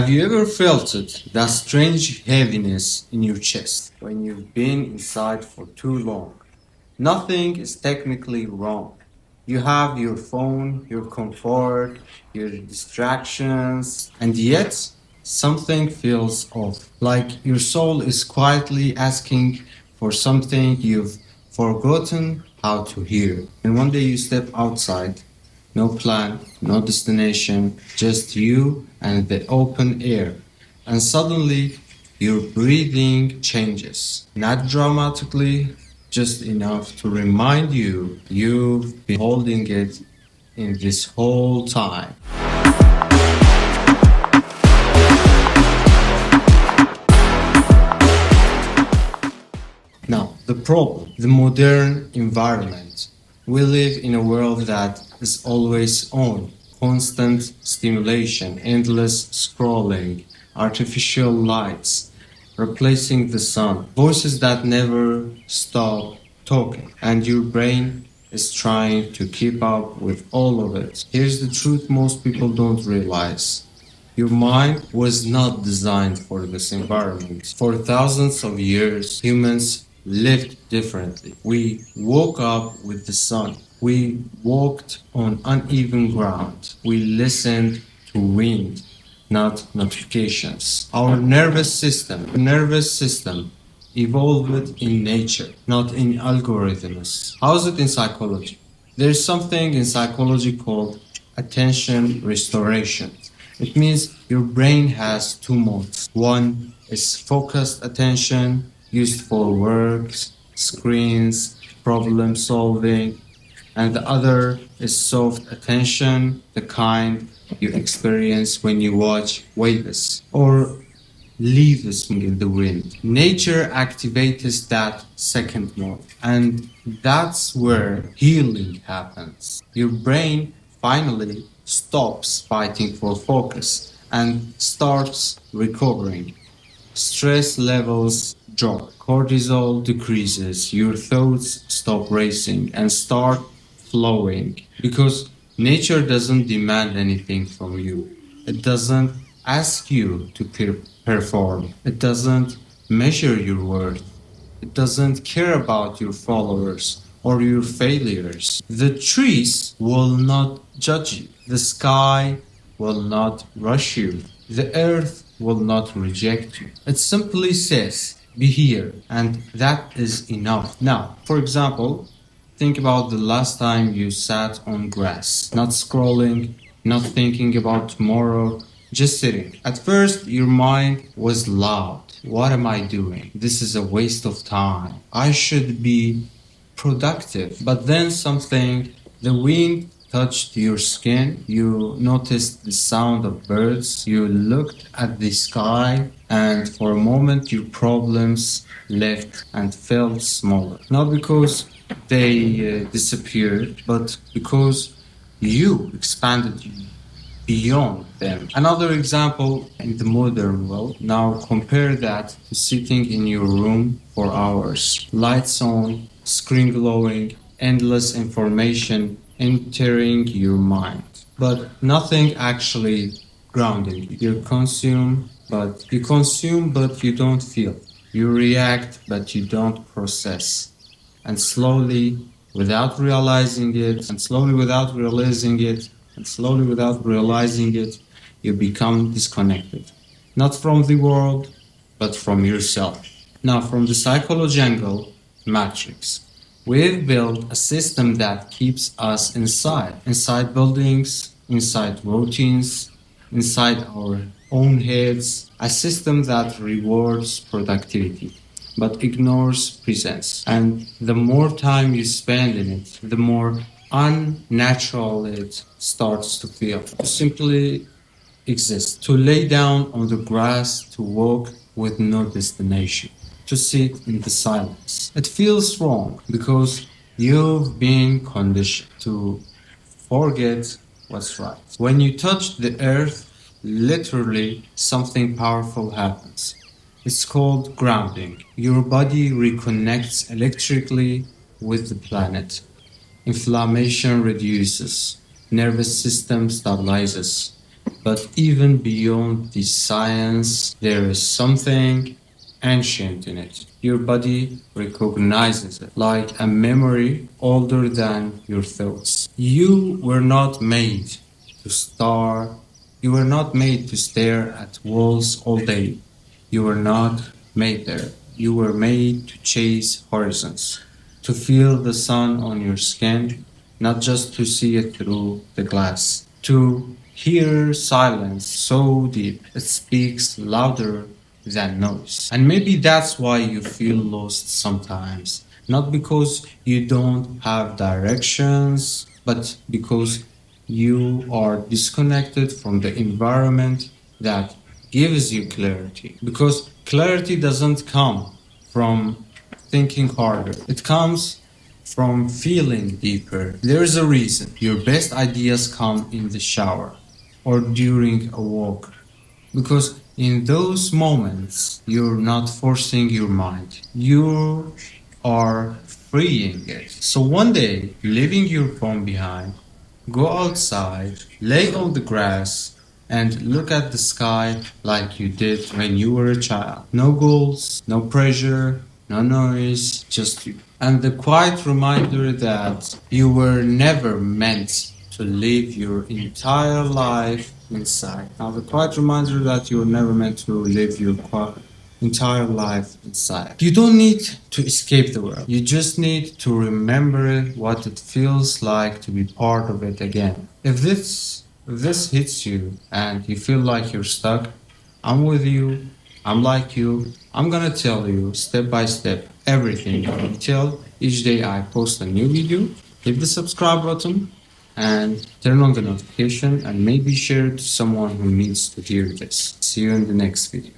Have you ever felt it, that strange heaviness in your chest when you've been inside for too long? Nothing is technically wrong. You have your phone, your comfort, your distractions, and yet something feels off. Like your soul is quietly asking for something you've forgotten how to hear. And one day you step outside, no plan, no destination, just you and the open air. And suddenly your breathing changes. Not dramatically, just enough to remind you you've been holding it in this whole time. Now, the problem, the modern environment. We live in a world that is always on, constant stimulation, endless scrolling, artificial lights, replacing the sun, voices that never stop talking, and your brain is trying to keep up with all of it. Here's the truth most people don't realize. Your mind was not designed for this environment. For thousands of years, humans lived differently. We woke up with the sun. We walked on uneven ground. We listened to wind, not notifications. Our nervous system evolved in nature, not in algorithms. How is it in psychology? There's something in psychology called attention restoration. It means your brain has two modes. One is focused attention, used for work, screens, problem solving, and the other is soft attention, the kind you experience when you watch waves or leaves in the wind. Nature activates that second mode, and that's where healing happens. Your brain finally stops fighting for focus and starts recovering. Stress levels drop, cortisol decreases, your thoughts stop racing and start flowing because nature doesn't demand anything from you. It doesn't ask you to perform. It doesn't measure your worth. It doesn't care about your followers or your failures. The trees will not judge you. The sky will not rush you. The earth will not reject you. It simply says, be here, and that is enough. Now, for example, think about the last time you sat on grass, not scrolling, not thinking about tomorrow, just sitting. At first, your mind was loud. What am I doing? This is a waste of time. I should be productive. But then the wind touched your skin, you noticed the sound of birds, you looked at the sky, and for a moment your problems left and felt smaller. Not because they disappeared, but because you expanded beyond them. Another example in the modern world. Now compare that to sitting in your room for hours. Lights on, screen glowing, endless information entering your mind. But nothing actually grounding you. You consume but you don't feel. You react but you don't process. And slowly, without realizing it, and slowly without realizing it, and slowly without realizing it, you become disconnected. Not from the world, but from yourself. Now, from the psychology angle, matrix. We've built a system that keeps us inside buildings, inside routines, inside our own heads, a system that rewards productivity but ignores presence. And the more time you spend in it, the more unnatural it starts to feel. To simply exist, to lay down on the grass, to walk with no destination, to sit in the silence. It feels wrong because you've been conditioned to forget what's right. When you touch the earth, literally something powerful happens. It's called grounding. Your body reconnects electrically with the planet. Inflammation reduces. Nervous system stabilizes. But even beyond the science, there is something ancient in it. Your body recognizes it like a memory older than your thoughts. You were not made to stare. You were not made to stare at walls all day. You were not made there. You were made to chase horizons, to feel the sun on your skin, not just to see it through the glass, to hear silence so deep it speaks louder than noise. And maybe that's why you feel lost sometimes. Not because you don't have directions, but because you are disconnected from the environment that gives you clarity. Because clarity doesn't come from thinking harder, it comes from feeling deeper. There's a reason your best ideas come in the shower or during a walk, because in those moments you're not forcing your mind, you are freeing it. So one day, leaving your phone behind, go outside, lay on the grass, and look at the sky like you did when you were a child. No goals, no pressure, no noise, just you. And the quiet reminder that you were never meant to live your entire life inside. Now, the quiet reminder that you were never meant to live your entire life inside. You don't need to escape the world. You just need to remember what it feels like to be part of it again. If this hits you and you feel like you're stuck, I'm with you. I'm like you. I'm gonna tell you step by step everything in detail each day I post a new video. Hit the subscribe button and turn on the notification and maybe share it to someone who needs to hear this. See you in the next video.